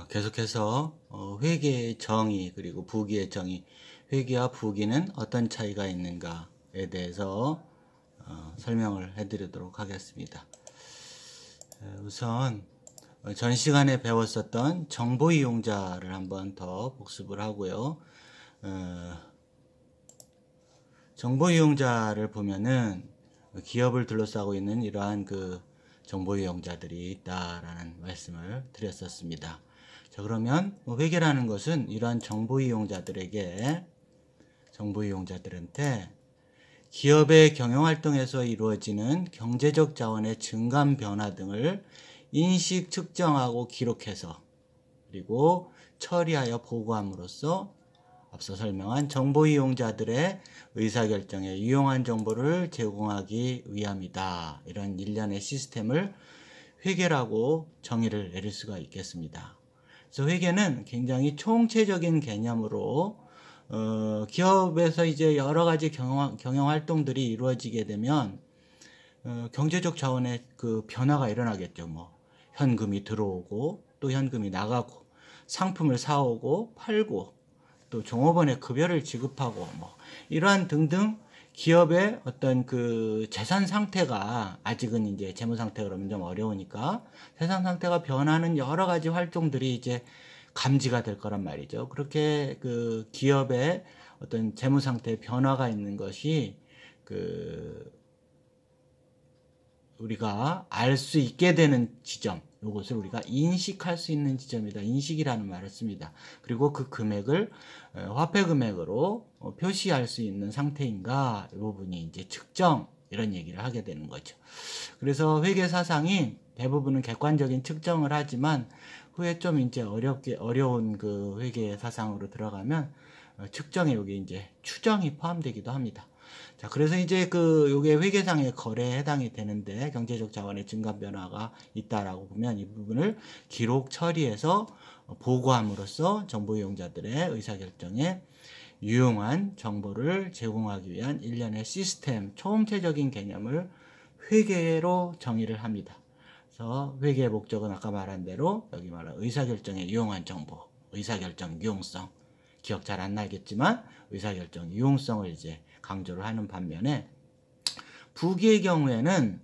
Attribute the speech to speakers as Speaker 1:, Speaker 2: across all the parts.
Speaker 1: 계속해서 회계의 정의 그리고 부기의 정의, 회계와 부기는 어떤 차이가 있는가에 대해서 설명을 해드리도록 하겠습니다. 우선 전 시간에 배웠었던 정보 이용자를 한번 더 복습을 하고요. 정보 이용자를 보면은 기업을 둘러싸고 있는 이러한 그 정보 이용자들이 있다라는 말씀을 드렸었습니다. 자, 그러면 회계라는 것은 이러한 정보 이용자들한테 기업의 경영활동에서 이루어지는 경제적 자원의 증감 변화 등을 인식, 측정하고 기록해서 그리고 처리하여 보고함으로써 앞서 설명한 정보 이용자들의 의사결정에 유용한 정보를 제공하기 위함이다. 이런 일련의 시스템을 회계라고 정의를 내릴 수가 있겠습니다. 그래서 회계는 굉장히 총체적인 개념으로 기업에서 이제 여러 가지 경영 활동들이 이루어지게 되면 경제적 자원의 그 변화가 일어나겠죠. 뭐 현금이 들어오고 또 현금이 나가고 상품을 사오고 팔고 또 종업원의 급여를 지급하고 뭐 이러한 등등 기업의 어떤 그 재산 상태가 아직은 이제 재무 상태가 그러면 좀 어려우니까 재산 상태가 변하는 여러 가지 활동들이 이제 감지가 될 거란 말이죠. 그렇게 그 기업의 어떤 재무 상태의 변화가 있는 것이 그 우리가 알 수 있게 되는 지점, 이것을 우리가 인식할 수 있는 지점이다. 인식이라는 말을 씁니다. 그리고 그 금액을 화폐 금액으로 표시할 수 있는 상태인가, 이 부분이 이제 측정, 이런 얘기를 하게 되는 거죠. 그래서 회계 사상이 대부분은 객관적인 측정을 하지만 후에 좀 이제 어려운 그 회계 사상으로 들어가면 측정에 여기 이제 추정이 포함되기도 합니다. 자, 그래서 이제 요게 회계상의 거래에 해당이 되는데 경제적 자원의 증감 변화가 있다라고 보면 이 부분을 기록 처리해서 보고함으로써 정보 이용자들의 의사결정에 유용한 정보를 제공하기 위한 일련의 시스템, 총체적인 개념을 회계로 정의를 합니다. 그래서 회계의 목적은 아까 말한 대로 여기 말한 의사결정에 유용한 정보, 의사결정 유용성, 기억 잘 안 나겠지만 의사결정 유용성을 이제 강조를 하는 반면에 부기의 경우에는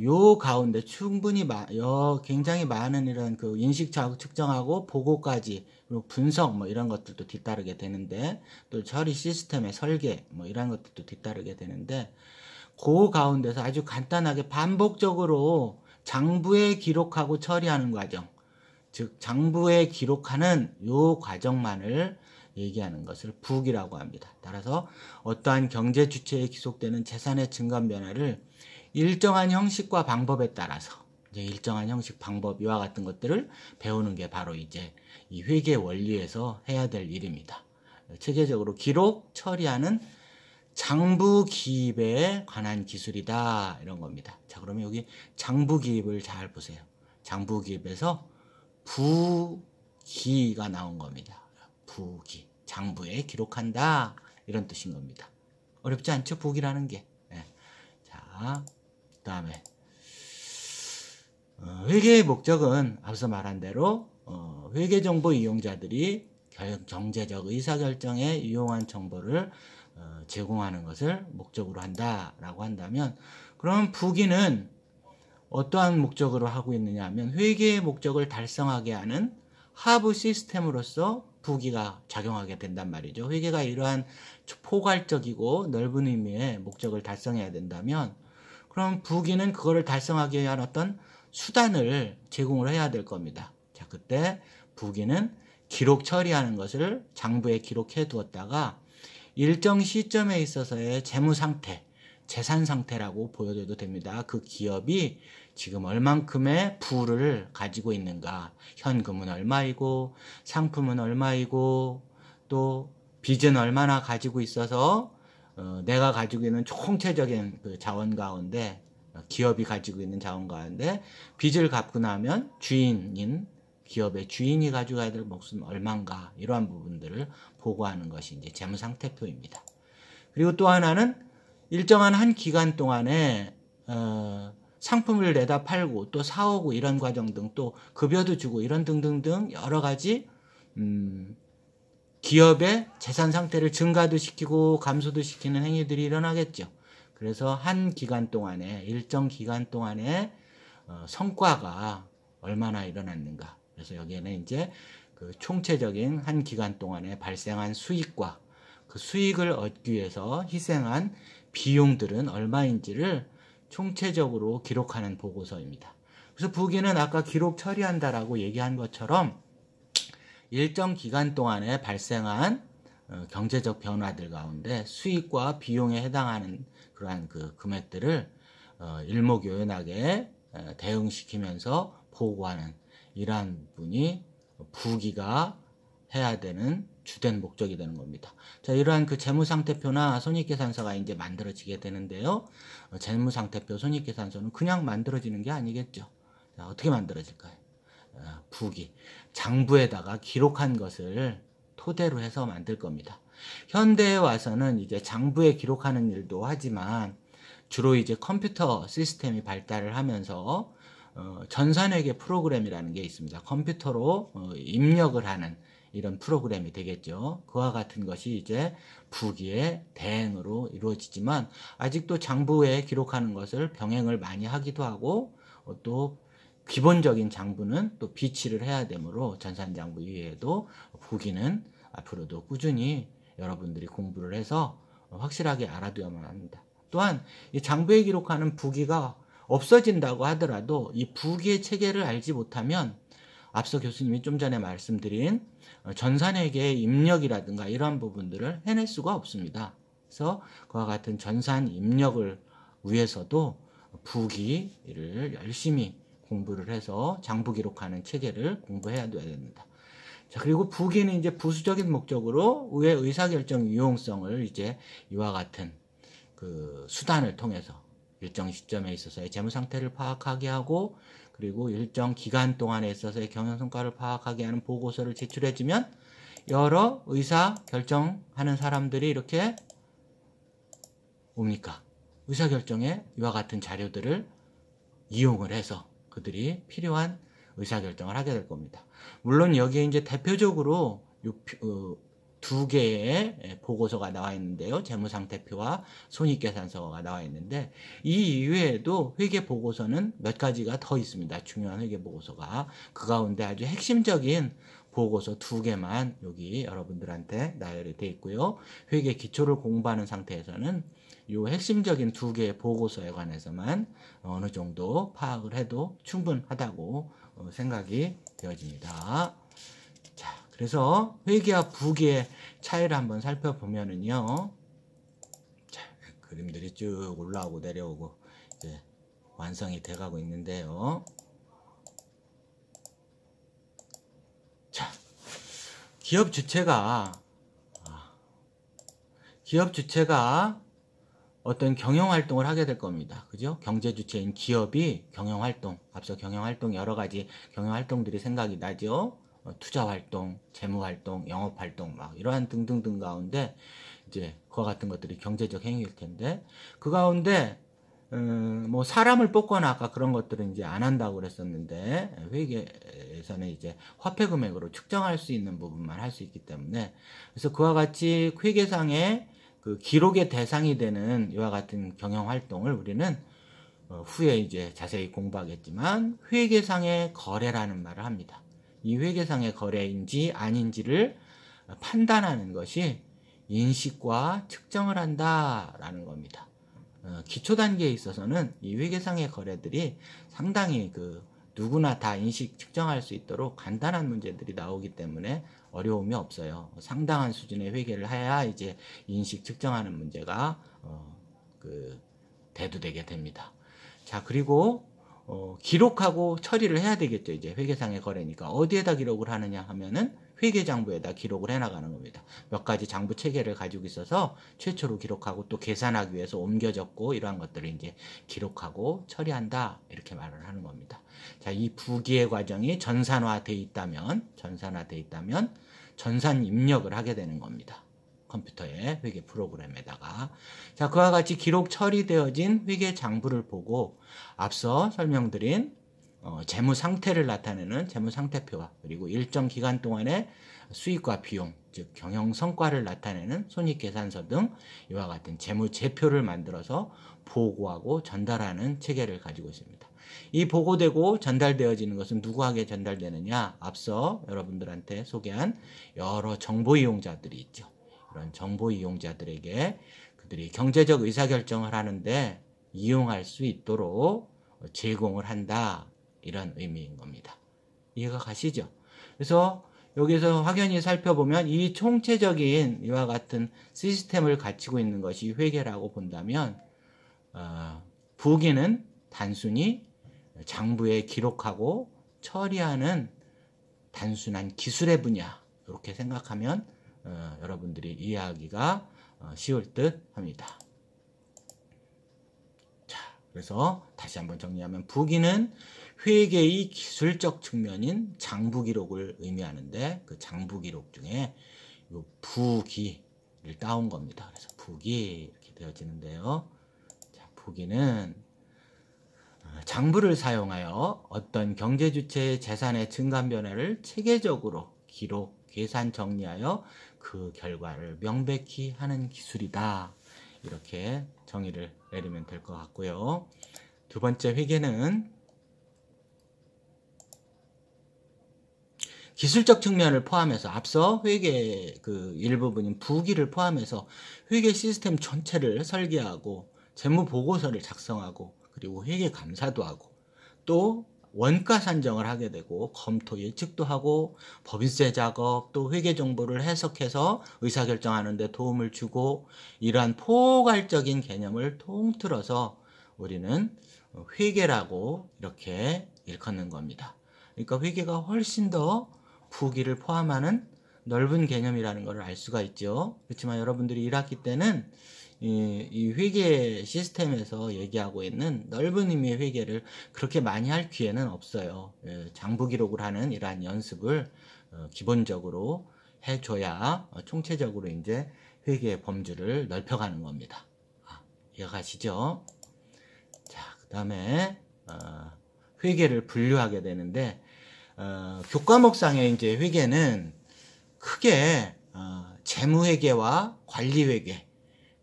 Speaker 1: 요 가운데 충분히 굉장히 많은 이런 그 인식 자극 측정하고 보고까지 그리고 분석 뭐 이런 것들도 뒤따르게 되는데 또 처리 시스템의 설계 뭐 이런 것들도 뒤따르게 되는데 그 가운데서 아주 간단하게 반복적으로 장부에 기록하고 처리하는 과정, 즉 장부에 기록하는 요 과정만을 얘기하는 것을 부기라고 합니다. 따라서 어떠한 경제 주체에 기속되는 재산의 증감 변화를 일정한 형식과 방법에 따라서 이제 일정한 형식, 방법 이와 같은 것들을 배우는 게 바로 이제 이 회계 원리에서 해야 될 일입니다. 체계적으로 기록, 처리하는 장부 기입에 관한 기술이다, 이런 겁니다. 자, 그러면 여기 장부 기입을 잘 보세요. 장부 기입에서 부기가 나온 겁니다. 부기, 장부에 기록한다, 이런 뜻인 겁니다. 어렵지 않죠? 부기라는 게. 네. 자, 그 다음에 회계의 목적은 앞서 말한 대로 회계정보 이용자들이 경제적 의사결정에 유용한 정보를 제공하는 것을 목적으로 한다라고 한다면, 그럼 부기는 어떠한 목적으로 하고 있느냐 하면 회계의 목적을 달성하게 하는 하부 시스템으로서 부기가 작용하게 된단 말이죠. 회계가 이러한 포괄적이고 넓은 의미의 목적을 달성해야 된다면 그럼 부기는 그거를 달성하기 위한 어떤 수단을 제공을 해야 될 겁니다. 자, 그때 부기는 기록 처리하는 것을 장부에 기록해 두었다가 일정 시점에 있어서의 재무 상태, 재산 상태라고 보여줘도 됩니다. 그 기업이 지금 얼만큼의 부를 가지고 있는가, 현금은 얼마이고 상품은 얼마이고 또 빚은 얼마나 가지고 있어서 내가 가지고 있는 총체적인 그 자원 가운데, 기업이 가지고 있는 자원 가운데 빚을 갚고 나면 주인인 기업의 주인이 가져가야 될 몫은 얼마인가, 이러한 부분들을 보고하는 것이 이제 재무상태표입니다. 그리고 또 하나는 일정한 한 기간 동안에 상품을 내다 팔고 또 사오고 이런 과정 등 또 급여도 주고 이런 등등등 여러 가지 기업의 재산 상태를 증가도 시키고 감소도 시키는 행위들이 일어나겠죠. 그래서 한 기간 동안에 일정 기간 동안에 성과가 얼마나 일어났는가. 그래서 여기에는 이제 그 총체적인 한 기간 동안에 발생한 수익과 그 수익을 얻기 위해서 희생한 비용들은 얼마인지를 총체적으로 기록하는 보고서입니다. 그래서 부기는 아까 기록 처리한다라고 얘기한 것처럼 일정 기간 동안에 발생한 경제적 변화들 가운데 수익과 비용에 해당하는 그러한 그 금액들을 일목요연하게 대응시키면서 보고하는 이러한 부분이 부기가 해야 되는 주된 목적이 되는 겁니다. 자, 이러한 그 재무상태표나 손익계산서가 이제 만들어지게 되는데요. 재무상태표, 손익계산서는 그냥 만들어지는 게 아니겠죠. 자, 어떻게 만들어질까요? 부기, 장부에다가 기록한 것을 토대로 해서 만들 겁니다. 현대에 와서는 이제 장부에 기록하는 일도 하지만 주로 이제 컴퓨터 시스템이 발달을 하면서 전산회계 프로그램이라는 게 있습니다. 컴퓨터로 입력을 하는 이런 프로그램이 되겠죠. 그와 같은 것이 이제 부기의 대행으로 이루어지지만 아직도 장부에 기록하는 것을 병행을 많이 하기도 하고 또 기본적인 장부는 또 비치를 해야 되므로 전산장부 이외에도 부기는 앞으로도 꾸준히 여러분들이 공부를 해서 확실하게 알아두어야만 합니다. 또한 이 장부에 기록하는 부기가 없어진다고 하더라도 이 부기의 체계를 알지 못하면 앞서 교수님이 좀 전에 말씀드린 전산회계의 입력이라든가 이러한 부분들을 해낼 수가 없습니다. 그래서 그와 같은 전산 입력을 위해서도 부기를 열심히 공부를 해서 장부 기록하는 체계를 공부해야 됩니다. 자, 그리고 부기는 이제 부수적인 목적으로 의 의사결정 유용성을 이제 이와 같은 그 수단을 통해서 일정 시점에 있어서의 재무 상태를 파악하게 하고 그리고 일정 기간 동안에 있어서의 경영 성과를 파악하게 하는 보고서를 제출해주면 여러 의사 결정하는 사람들이 이렇게 옵니까? 의사 결정에 이와 같은 자료들을 이용을 해서 그들이 필요한 의사 결정을 하게 될 겁니다. 물론 여기에 이제 대표적으로 두 개의 보고서가 나와 있는데요. 재무상태표와 손익계산서가 나와 있는데 이 이외에도 회계보고서는 몇 가지가 더 있습니다. 중요한 회계보고서가. 그 가운데 아주 핵심적인 보고서 두 개만 여기 여러분들한테 나열이 되어 있고요. 회계 기초를 공부하는 상태에서는 이 핵심적인 두 개의 보고서에 관해서만 어느 정도 파악을 해도 충분하다고 생각이 되어집니다. 자, 그래서 회계와 부기의 차이를 한번 살펴보면은요. 자, 그림들이 쭉 올라오고 내려오고 이제 완성이 돼가고 있는데요. 자, 기업 주체가 어떤 경영활동을 하게 될 겁니다. 그죠? 경제주체인 기업이 경영활동, 앞서 경영활동 여러 가지 경영활동들이 생각이 나죠? 투자활동, 재무활동, 영업활동, 막 이러한 등등등 가운데 이제 그와 같은 것들이 경제적 행위일 텐데 그 가운데 뭐 사람을 뽑거나 아까 그런 것들은 이제 안 한다고 그랬었는데 회계에서는 이제 화폐 금액으로 측정할 수 있는 부분만 할 수 있기 때문에 그래서 그와 같이 회계상의 그 기록의 대상이 되는 이와 같은 경영 활동을 우리는 후에 이제 자세히 공부하겠지만 회계상의 거래라는 말을 합니다. 이 회계상의 거래인지 아닌지를 판단하는 것이 인식과 측정을 한다라는 겁니다. 기초 단계에 있어서는 이 회계상의 거래들이 상당히 누구나 다 인식 측정할 수 있도록 간단한 문제들이 나오기 때문에 어려움이 없어요. 상당한 수준의 회계를 해야 이제 인식 측정하는 문제가 대두되게 됩니다. 자, 그리고 기록하고 처리를 해야 되겠죠. 이제 회계상의 거래니까 어디에다 기록을 하느냐 하면은 회계장부에다 기록을 해나가는 겁니다. 몇 가지 장부 체계를 가지고 있어서 최초로 기록하고 또 계산하기 위해서 옮겨 적고 이러한 것들을 이제 기록하고 처리한다 이렇게 말을 하는 겁니다. 자, 이 부기의 과정이 전산화돼 있다면 전산 입력을 하게 되는 겁니다. 컴퓨터의 회계 프로그램에다가. 자, 그와 같이 기록 처리되어진 회계 장부를 보고 앞서 설명드린 재무 상태를 나타내는 재무 상태표와 그리고 일정 기간 동안의 수익과 비용, 즉 경영 성과를 나타내는 손익계산서 등 이와 같은 재무 제표를 만들어서 보고하고 전달하는 체계를 가지고 있습니다. 이 보고되고 전달되어지는 것은 누구에게 전달되느냐? 앞서 여러분들한테 소개한 여러 정보 이용자들이 있죠. 이런 정보 이용자들에게 그들이 경제적 의사결정을 하는데 이용할 수 있도록 제공을 한다. 이런 의미인 겁니다. 이해가 가시죠? 그래서 여기서 확연히 살펴보면 이 총체적인 이와 같은 시스템을 갖추고 있는 것이 회계라고 본다면 부기는 단순히 장부에 기록하고 처리하는 단순한 기술의 분야 이렇게 생각하면 여러분들이 이해하기가 쉬울 듯 합니다. 자, 그래서 다시 한번 정리하면 부기는 회계의 기술적 측면인 장부 기록을 의미하는데 그 장부 기록 중에 이 부기를 따온 겁니다. 그래서 부기 이렇게 되어지는데요. 자, 부기는 장부를 사용하여 어떤 경제 주체의 재산의 증감 변화를 체계적으로 기록, 계산, 정리하여 그 결과를 명백히 하는 기술이다. 이렇게 정의를 내리면 될 것 같고요. 두 번째 회계는 기술적 측면을 포함해서 앞서 회계 그 일부분인 부기를 포함해서 회계 시스템 전체를 설계하고 재무 보고서를 작성하고 그리고 회계 감사도 하고 또 원가 산정을 하게 되고 검토 예측도 하고 법인세 작업 또 회계 정보를 해석해서 의사결정하는 데 도움을 주고 이러한 포괄적인 개념을 통틀어서 우리는 회계라고 이렇게 일컫는 겁니다. 그러니까 회계가 훨씬 더 부기를 포함하는 넓은 개념이라는 것을 알 수가 있죠. 그렇지만 여러분들이 1학기 때는 이 회계 시스템에서 얘기하고 있는 넓은 의미의 회계를 그렇게 많이 할 기회는 없어요. 장부 기록을 하는 이러한 연습을 기본적으로 해줘야 총체적으로 이제 회계의 범주를 넓혀가는 겁니다. 이해가시죠? 자, 그 다음에 회계를 분류하게 되는데 교과목상의 이제 회계는 크게 재무회계와 관리회계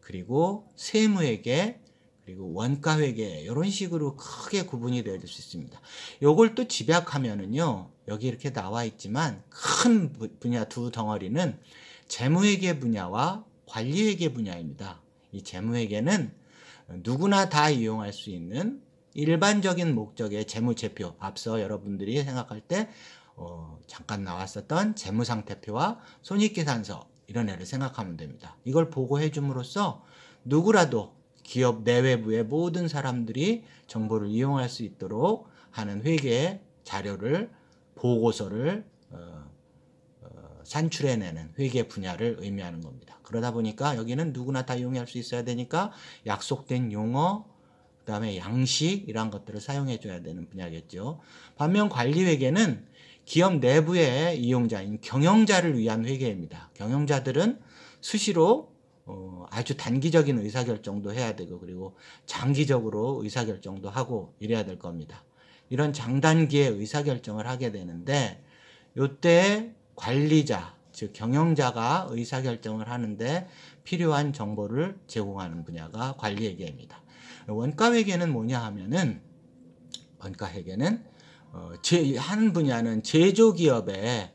Speaker 1: 그리고 세무회계 그리고 원가회계 이런 식으로 크게 구분이 되어 수 있습니다. 요걸 또 집약하면은요 여기 이렇게 나와 있지만 큰 분야 두 덩어리는 재무회계 분야와 관리회계 분야입니다. 이 재무회계는 누구나 다 이용할 수 있는 일반적인 목적의 재무제표, 앞서 여러분들이 생각할 때 잠깐 나왔었던 재무상태표와 손익계산서 이런 애를 생각하면 됩니다. 이걸 보고해 줌으로써 누구라도 기업 내외부의 모든 사람들이 정보를 이용할 수 있도록 하는 회계 자료를 보고서를 산출해내는 회계 분야를 의미하는 겁니다. 그러다 보니까 여기는 누구나 다 이용할 수 있어야 되니까 약속된 용어 그 다음에 양식 이런 것들을 사용해 줘야 되는 분야겠죠. 반면 관리회계는 기업 내부의 이용자인 경영자를 위한 회계입니다. 경영자들은 수시로 아주 단기적인 의사결정도 해야 되고 그리고 장기적으로 의사결정도 하고 이래야 될 겁니다. 이런 장단기의 의사결정을 하게 되는데 이때 관리자 즉 경영자가 의사결정을 하는데 필요한 정보를 제공하는 분야가 관리회계입니다. 원가회계는 뭐냐 하면은 원가회계는 한 분야는 제조기업의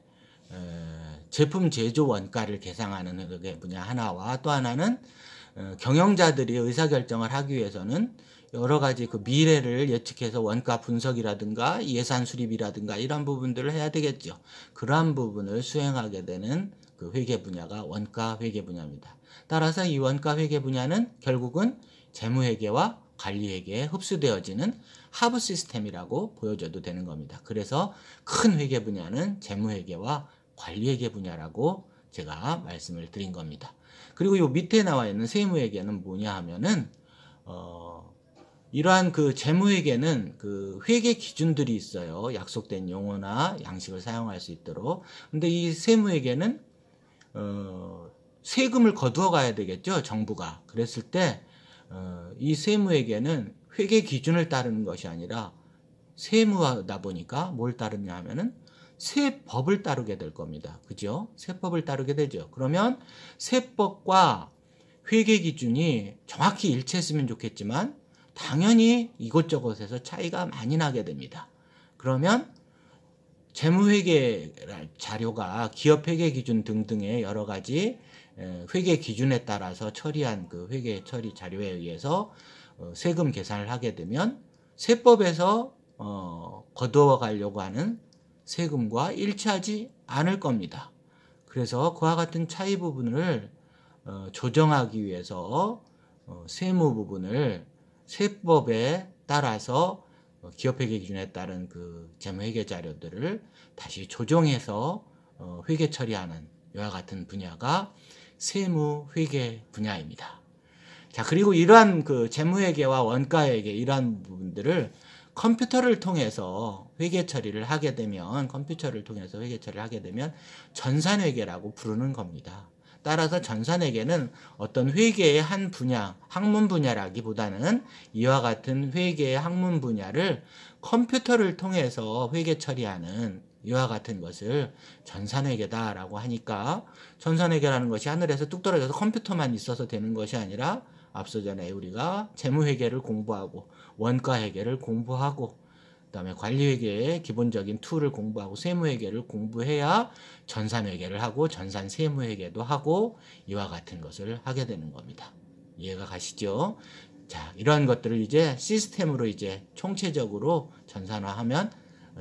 Speaker 1: 제품 제조 원가를 계상하는 분야 하나와 또 하나는 경영자들이 의사결정을 하기 위해서는 여러 가지 그 미래를 예측해서 원가 분석이라든가 예산 수립이라든가 이런 부분들을 해야 되겠죠. 그러한 부분을 수행하게 되는 그 회계 분야가 원가 회계 분야입니다. 따라서 이 원가 회계 분야는 결국은 재무회계와 관리회계에 흡수되어지는 하부 시스템이라고 보여줘도 되는 겁니다. 그래서 큰 회계 분야는 재무회계와 관리회계 분야라고 제가 말씀을 드린 겁니다. 그리고 이 밑에 나와 있는 세무회계는 뭐냐 하면은 이러한 그 재무회계는 그 회계 기준들이 있어요. 약속된 용어나 양식을 사용할 수 있도록. 근데 이 세무회계는 세금을 거두어 가야 되겠죠, 정부가. 그랬을 때 이 세무회계는 회계 기준을 따르는 것이 아니라 세무하다 보니까 뭘 따르냐 하면은 세법을 따르게 될 겁니다. 그죠? 세법을 따르게 되죠. 그러면 세법과 회계 기준이 정확히 일치했으면 좋겠지만 당연히 이곳저곳에서 차이가 많이 나게 됩니다. 그러면 재무회계 자료가 기업회계 기준 등등의 여러 가지 회계 기준에 따라서 처리한 그 회계 처리 자료에 의해서 세금 계산을 하게 되면 세법에서 거두어 가려고 하는 세금과 일치하지 않을 겁니다. 그래서 그와 같은 차이 부분을 조정하기 위해서 세무 부분을 세법에 따라서 기업회계 기준에 따른 그 재무회계 자료들을 다시 조정해서 회계 처리하는 이와 같은 분야가 세무회계 분야입니다. 자, 그리고 이러한 그 재무회계와 원가회계 이러한 부분들을 컴퓨터를 통해서 회계 처리를 하게 되면 전산회계라고 부르는 겁니다. 따라서 전산회계는 어떤 회계의 한 분야, 학문 분야라기보다는 이와 같은 회계의 학문 분야를 컴퓨터를 통해서 회계 처리하는 이와 같은 것을 전산회계다라고 하니까 전산회계라는 것이 하늘에서 뚝 떨어져서 컴퓨터만 있어서 되는 것이 아니라 앞서 전에 우리가 재무회계를 공부하고 원가회계를 공부하고 그다음에 관리회계의 기본적인 툴을 공부하고 세무회계를 공부해야 전산회계를 하고 전산세무회계도 하고 이와 같은 것을 하게 되는 겁니다. 이해가 가시죠? 자, 이러한 것들을 이제 시스템으로 이제 총체적으로 전산화하면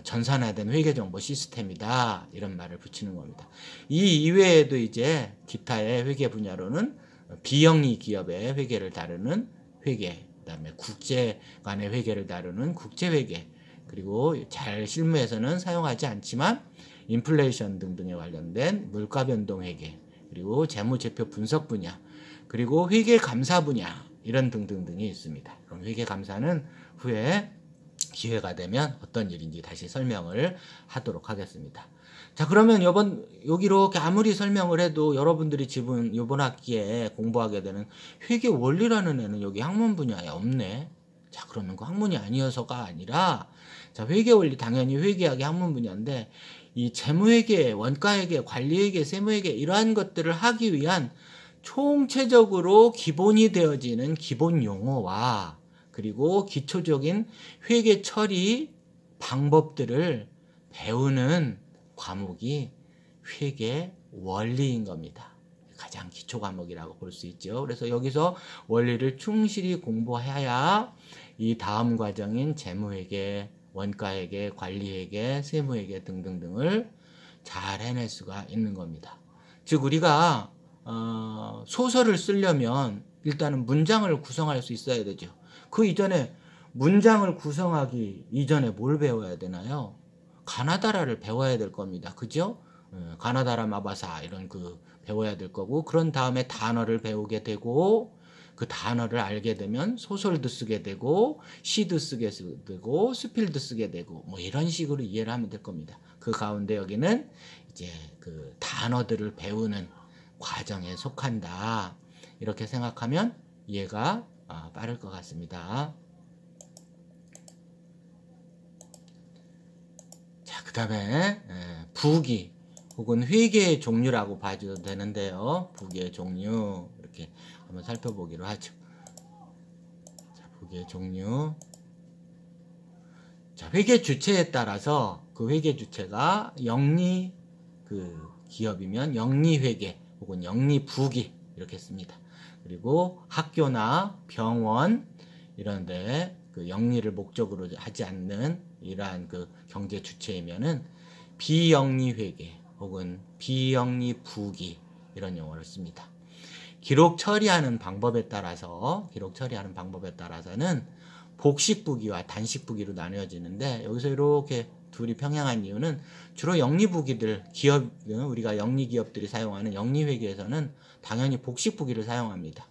Speaker 1: 전산화된 회계정보 시스템이다 이런 말을 붙이는 겁니다. 이 이외에도 이제 기타의 회계 분야로는 비영리 기업의 회계를 다루는 회계, 그다음에 국제 간의 회계를 다루는 국제회계, 그리고 잘 실무에서는 사용하지 않지만 인플레이션 등등에 관련된 물가변동 회계, 그리고 재무제표 분석 분야, 그리고 회계감사 분야 이런 등등등이 있습니다. 그럼 회계감사는 후에 기회가 되면 어떤 일인지 다시 설명을 하도록 하겠습니다. 자, 그러면 여기 이렇게 아무리 설명을 해도 여러분들이 지금 이번 학기에 공부하게 되는 회계 원리라는 애는 여기 학문 분야에 없네. 자, 그러면 그 학문이 아니어서가 아니라, 자, 회계 원리 당연히 회계학의 학문 분야인데 이 재무회계, 원가회계, 관리회계, 세무회계 이러한 것들을 하기 위한 총체적으로 기본이 되어지는 기본 용어와 그리고 기초적인 회계 처리 방법들을 배우는 과목이 회계 원리인 겁니다. 가장 기초 과목이라고 볼 수 있죠. 그래서 여기서 원리를 충실히 공부해야 이 다음 과정인 재무회계, 원가회계, 관리회계, 세무회계 등등등을 잘 해낼 수가 있는 겁니다. 즉 우리가 소설을 쓰려면 일단은 문장을 구성할 수 있어야 되죠. 그 이전에 문장을 구성하기 이전에 뭘 배워야 되나요? 가나다라를 배워야 될 겁니다. 그죠? 가나다라 마바사 이런 그 배워야 될 거고, 그런 다음에 단어를 배우게 되고, 그 단어를 알게 되면 소설도 쓰게 되고 시도 쓰게 되고 스필도 쓰게 되고 뭐 이런 식으로 이해를 하면 될 겁니다. 그 가운데 여기는 이제 그 단어들을 배우는 과정에 속한다. 이렇게 생각하면 이해가 빠를 것 같습니다. 자, 그 다음에 부기 혹은 회계의 종류라고 봐줘도 되는데요. 부기의 종류 이렇게 한번 살펴보기로 하죠. 자, 부기의 종류. 자, 회계 주체에 따라서 그 회계 주체가 영리 그 기업이면 영리 회계 혹은 영리 부기 이렇게 씁니다. 그리고 학교나 병원 이런데 그 영리를 목적으로 하지 않는 이러한 그 경제 주체이면은 비영리 회계 혹은 비영리 부기 이런 용어를 씁니다. 기록 처리하는 방법에 따라서는 복식부기와 단식부기로 나뉘어지는데, 여기서 이렇게 둘이 평행한 이유는 주로 영리부기들, 우리가 영리기업들이 사용하는 영리회계에서는 당연히 복식부기를 사용합니다.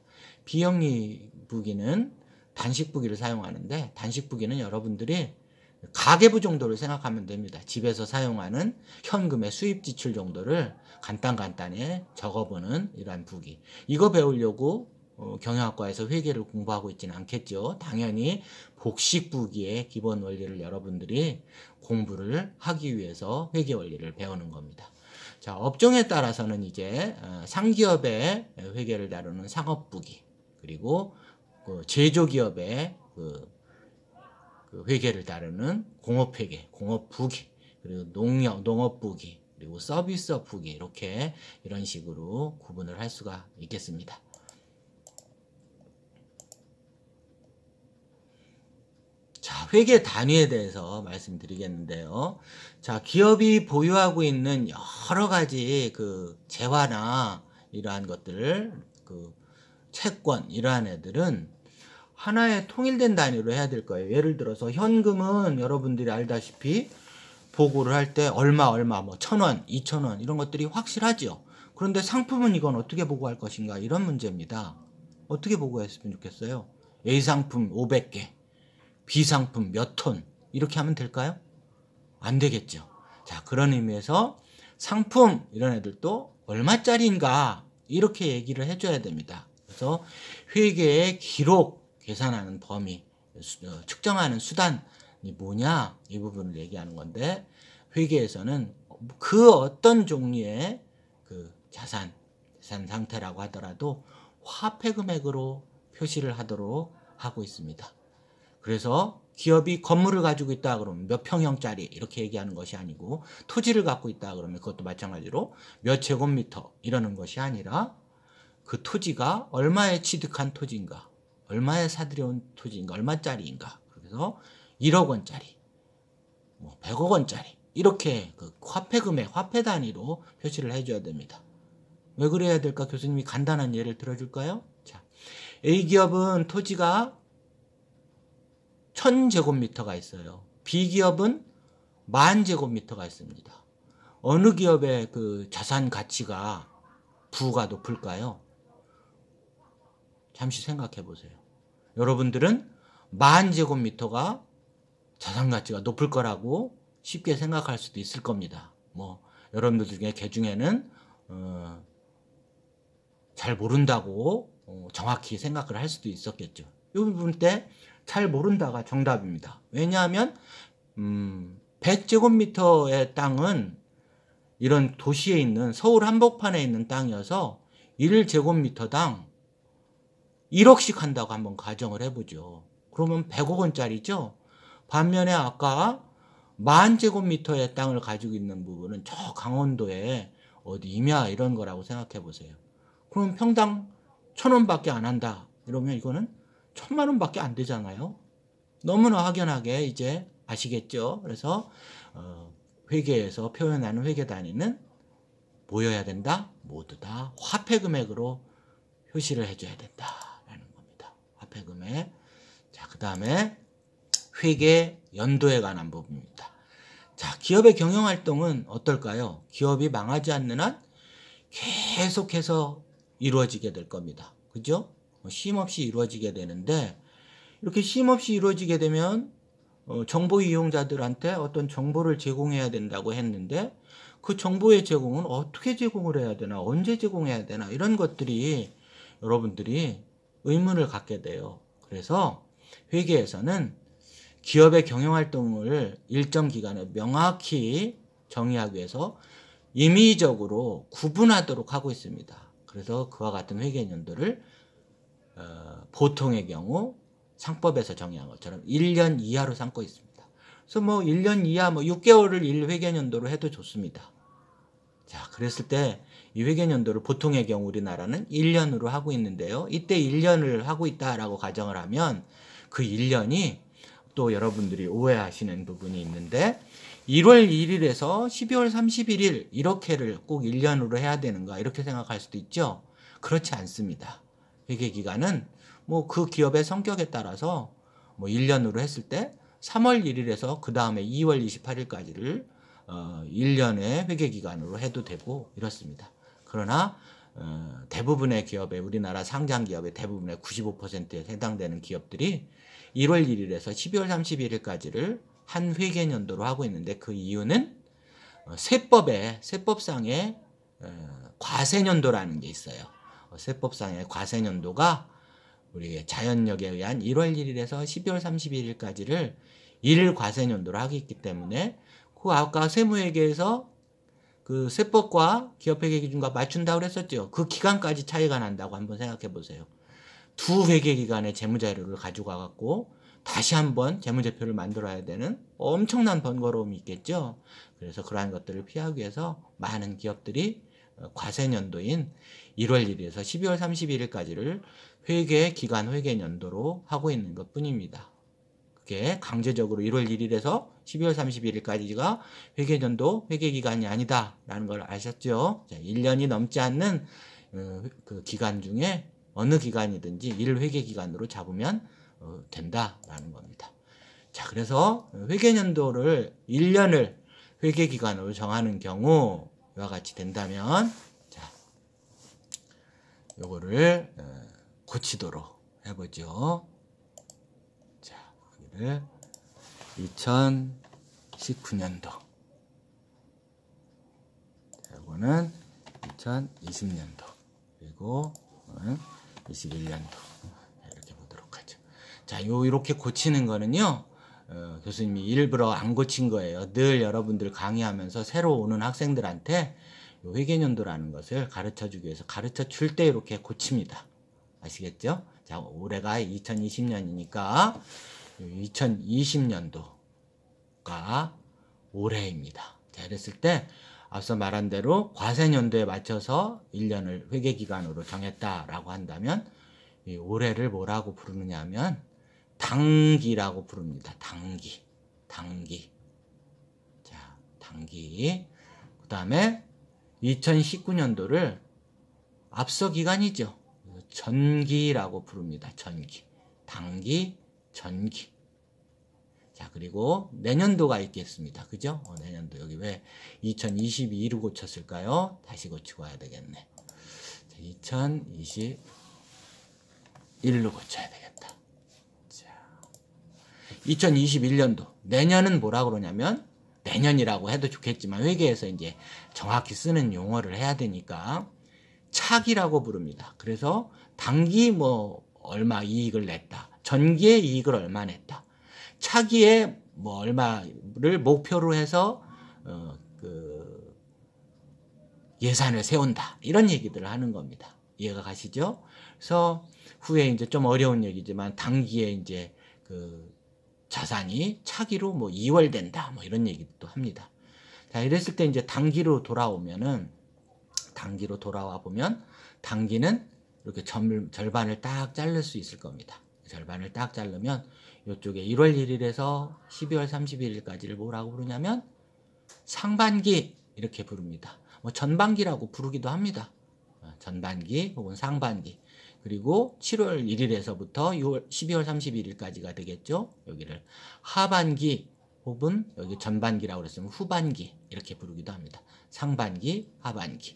Speaker 1: 비영리부기는 단식부기를 사용하는데, 단식부기는 여러분들이 가계부 정도를 생각하면 됩니다. 집에서 사용하는 현금의 수입 지출 정도를 간단히 적어보는 이러한 부기. 이거 배우려고 경영학과에서 회계를 공부하고 있지는 않겠죠. 당연히 복식부기의 기본 원리를 여러분들이 공부를 하기 위해서 회계 원리를 배우는 겁니다. 자, 업종에 따라서는 이제 상기업의 회계를 다루는 상업부기, 그리고 제조기업의 그 회계를 다루는 공업회계, 공업부기, 그리고 농업부기, 그리고 서비스업부기, 이렇게 이런 식으로 구분을 할 수가 있겠습니다. 자, 회계 단위에 대해서 말씀드리겠는데요. 자, 기업이 보유하고 있는 여러 가지 그 재화나 이러한 것들, 그 채권, 이러한 애들은 하나의 통일된 단위로 해야 될 거예요. 예를 들어서 현금은 여러분들이 알다시피 보고를 할 때 얼마 뭐 1,000원, 2,000원 이런 것들이 확실하죠. 그런데 상품은 이건 어떻게 보고할 것인가, 이런 문제입니다. 어떻게 보고했으면 좋겠어요? A 상품 500개, B 상품 몇 톤, 이렇게 하면 될까요? 안 되겠죠. 자, 그런 의미에서 상품 이런 애들도 얼마짜리인가 이렇게 얘기를 해줘야 됩니다. 그래서 회계의 기록, 계산하는 범위, 측정하는 수단이 뭐냐, 이 부분을 얘기하는 건데, 회계에서는 그 어떤 종류의 그 자산 상태라고 하더라도 화폐 금액으로 표시를 하도록 하고 있습니다. 그래서 기업이 건물을 가지고 있다 그러면 몇 평형짜리 이렇게 얘기하는 것이 아니고, 토지를 갖고 있다 그러면 그것도 마찬가지로 몇 제곱미터 이러는 것이 아니라 그 토지가 얼마에 취득한 토지인가, 얼마에 사들여온 토지인가, 얼마짜리인가, 그래서 1억 원짜리, 뭐 100억 원짜리, 이렇게 그 화폐 금액, 화폐 단위로 표시를 해줘야 됩니다. 왜 그래야 될까? 교수님이 간단한 예를 들어줄까요? 자, A기업은 토지가 1000제곱미터가 있어요. B기업은 10,000제곱미터가 있습니다. 어느 기업의 그 자산 가치가 부가 높을까요? 잠시 생각해 보세요. 여러분들은 10,000제곱미터가 자산 가치가 높을 거라고 쉽게 생각할 수도 있을 겁니다. 뭐 여러분들 중에 개 중에는 잘 모른다고 정확히 생각을 할 수도 있었겠죠. 이 부분 때 잘 모른다가 정답입니다. 왜냐하면 100제곱미터의 땅은 이런 도시에 있는 서울 한복판에 있는 땅이어서 1제곱미터당 1억씩 한다고 한번 가정을 해보죠. 그러면 100억 원짜리죠. 반면에 아까 10,000제곱미터의 땅을 가지고 있는 부분은 저 강원도에 어디 임야 이런 거라고 생각해 보세요. 그럼 평당 1,000원밖에 안 한다. 이러면 이거는 1,000만 원밖에 안 되잖아요. 너무나 확연하게 이제 아시겠죠. 그래서 회계에서 표현하는 회계 단위는 뭐여야 된다? 모두 다 화폐 금액으로 표시를 해줘야 된다라는 겁니다. 화폐 금액. 자, 그 다음에 회계 연도에 관한 부분입니다. 자, 기업의 경영활동은 어떨까요? 기업이 망하지 않는 한 계속해서 이루어지게 될 겁니다. 그죠? 쉼없이 이루어지게 되는데, 이렇게 쉼없이 이루어지게 되면 정보 이용자들한테 어떤 정보를 제공해야 된다고 했는데, 그 정보의 제공은 어떻게 제공을 해야 되나, 언제 제공해야 되나, 이런 것들이 여러분들이 의문을 갖게 돼요. 그래서 회계에서는 기업의 경영활동을 일정 기간에 명확히 정의하기 위해서 임의적으로 구분하도록 하고 있습니다. 그래서 그와 같은 회계연도를 보통의 경우 상법에서 정의한 것처럼 1년 이하로 삼고 있습니다. 그래서 뭐 1년 이하, 뭐 6개월을 1회계연도로 해도 좋습니다. 자, 그랬을 때 이 회계연도를 보통의 경우 우리나라는 1년으로 하고 있는데요. 이때 1년을 하고 있다라고 가정을 하면 그 1년이 또 여러분들이 오해하시는 부분이 있는데, 1월 1일에서 12월 31일 이렇게를 꼭 1년으로 해야 되는가, 이렇게 생각할 수도 있죠. 그렇지 않습니다. 회계기간은 뭐 그 기업의 성격에 따라서 뭐 1년으로 했을 때 3월 1일에서 그 다음에 2월 28일까지를 1년의 회계기간으로 해도 되고 이렇습니다. 그러나 대부분의 기업의, 우리나라 상장기업의 대부분의 95%에 해당되는 기업들이 1월 1일에서 12월 31일까지를 한 회계연도로 하고 있는데 그 이유는 세법상의 과세연도라는 게 있어요. 세법상의 과세연도가 우리 자연력에 의한 1월 1일에서 12월 31일까지를 1일 과세연도로 하기 있기 때문에 그 아까 세무회계에서 그 세법과 기업회계 기준과 맞춘다고 그랬었죠. 그 기간까지 차이가 난다고 한번 생각해 보세요. 두 회계 기간의 재무자료를 가지고 와갖고 다시 한번 재무제표를 만들어야 되는 엄청난 번거로움이 있겠죠. 그래서 그러한 것들을 피하기 위해서 많은 기업들이 과세연도인 1월 1일에서 12월 31일까지를 회계기간 회계연도로 하고 있는 것 뿐입니다. 그게 강제적으로 1월 1일에서 12월 31일까지가 회계연도 회계기간이 아니다 라는 걸 아셨죠? 자, 1년이 넘지 않는 그 기간 중에 어느 기간이든지 1회계기간으로 잡으면 된다라는 겁니다. 자, 그래서 회계연도를 1년을 회계기간으로 정하는 경우 이와 같이 된다면 자, 요거를 고치도록 해보죠. 자, 여기를 2019년도 이거는 2020년도 그리고 21년도 이렇게 보도록 하죠. 자, 이렇게 고치는 거는요, 교수님이 일부러 안 고친 거예요. 늘 여러분들 강의하면서 새로 오는 학생들한테 회계연도라는 것을 가르쳐 주기 위해서 가르쳐 줄 때 이렇게 고칩니다. 아시겠죠? 자, 올해가 2020년이니까 2020년도가 올해입니다. 자, 이랬을 때 앞서 말한 대로 과세연도에 맞춰서 1년을 회계기간으로 정했다라고 한다면 이 올해를 뭐라고 부르느냐 하면 당기라고 부릅니다. 당기. 자, 당기. 그 다음에 2019년도를 앞서 기간이죠. 전기라고 부릅니다. 전기. 당기, 전기. 자, 그리고 내년도가 있겠습니다. 그죠? 내년도. 여기 왜 2022로 고쳤을까요? 다시 고치고 와야 되겠네. 자, 2021로 고쳐야 되겠다. 자, 2021년도. 내년은 뭐라 그러냐면, 내년이라고 해도 좋겠지만, 회계에서 이제 정확히 쓰는 용어를 해야 되니까, 차기라고 부릅니다. 그래서 당기 얼마 이익을 냈다. 전기의 이익을 얼마 냈다. 차기에 얼마를 목표로 해서 예산을 세운다. 이런 얘기들을 하는 겁니다. 이해가 가시죠? 그래서 후에 이제 좀 어려운 얘기지만 당기에 이제 그 자산이 차기로 이월된다. 이런 얘기도 합니다. 자, 이랬을 때 이제 단기로 돌아와 보면 단기는 이렇게 절반을 딱 자를 수 있을 겁니다. 절반을 딱 자르면 이쪽에 1월 1일에서 12월 31일까지를 뭐라고 부르냐면 상반기 이렇게 부릅니다. 전반기라고 부르기도 합니다. 전반기 혹은 상반기. 그리고 7월 1일에서부터 12월 31일까지가 되겠죠. 여기를 하반기 혹은 여기 전반기라고 그랬으면 후반기 이렇게 부르기도 합니다. 상반기, 하반기.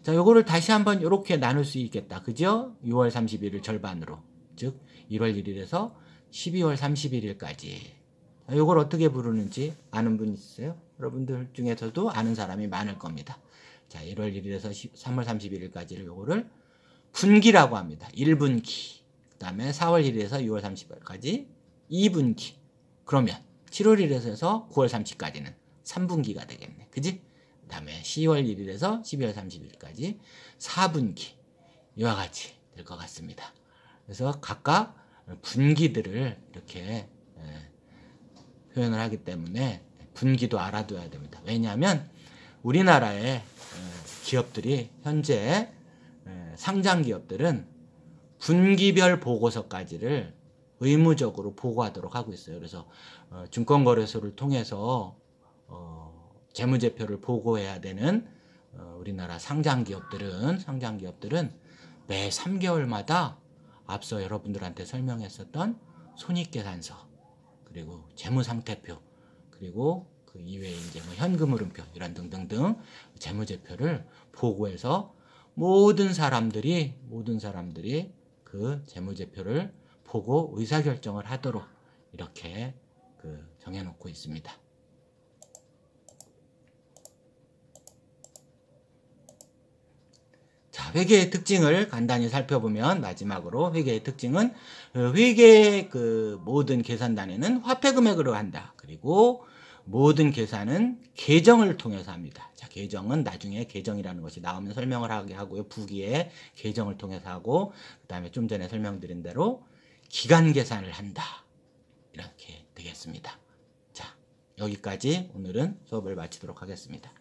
Speaker 1: 자, 요거를 다시 한번 이렇게 나눌 수 있겠다. 그죠? 6월 31일 절반으로. 즉 1월 1일에서 12월 31일까지. 요걸 어떻게 부르는지 아는 분 있으세요? 여러분들 중에서도 아는 사람이 많을 겁니다. 자, 1월 1일에서 3월 31일까지를 요거를 분기라고 합니다. 1분기. 그 다음에 4월 1일에서 6월 30일까지 2분기. 그러면 7월 1일에서 9월 30일까지는 3분기가 되겠네. 그지? 그 다음에 10월 1일에서 12월 30일까지 4분기. 이와 같이 될 것 같습니다. 그래서 각각 분기들을 이렇게 표현을 하기 때문에 분기도 알아둬야 됩니다. 왜냐하면 우리나라의 기업들이 현재 상장 기업들은 분기별 보고서까지를 의무적으로 보고하도록 하고 있어요. 그래서 증권거래소를 통해서 재무제표를 보고해야 되는 우리나라 상장 기업들은 매 3개월마다 앞서 여러분들한테 설명했었던 손익계산서, 그리고 재무상태표, 그리고 그 이외에 이제 현금흐름표 이런 등등등 재무제표를 보고해서 모든 사람들이 그 재무제표를 보고 의사결정을 하도록 이렇게 그 정해놓고 있습니다. 자, 회계의 특징을 간단히 살펴보면 마지막으로 회계의 특징은 회계의 모든 계산단에는 화폐 금액으로 한다. 그리고 모든 계산은 계정을 통해서 합니다. 자, 계정은 나중에 계정이라는 것이 나오면 설명을 하게 하고요. 부기에 계정을 통해서 하고 그 다음에 좀 전에 설명드린 대로 기간 계산을 한다. 이렇게 되겠습니다. 자, 여기까지 오늘은 수업을 마치도록 하겠습니다.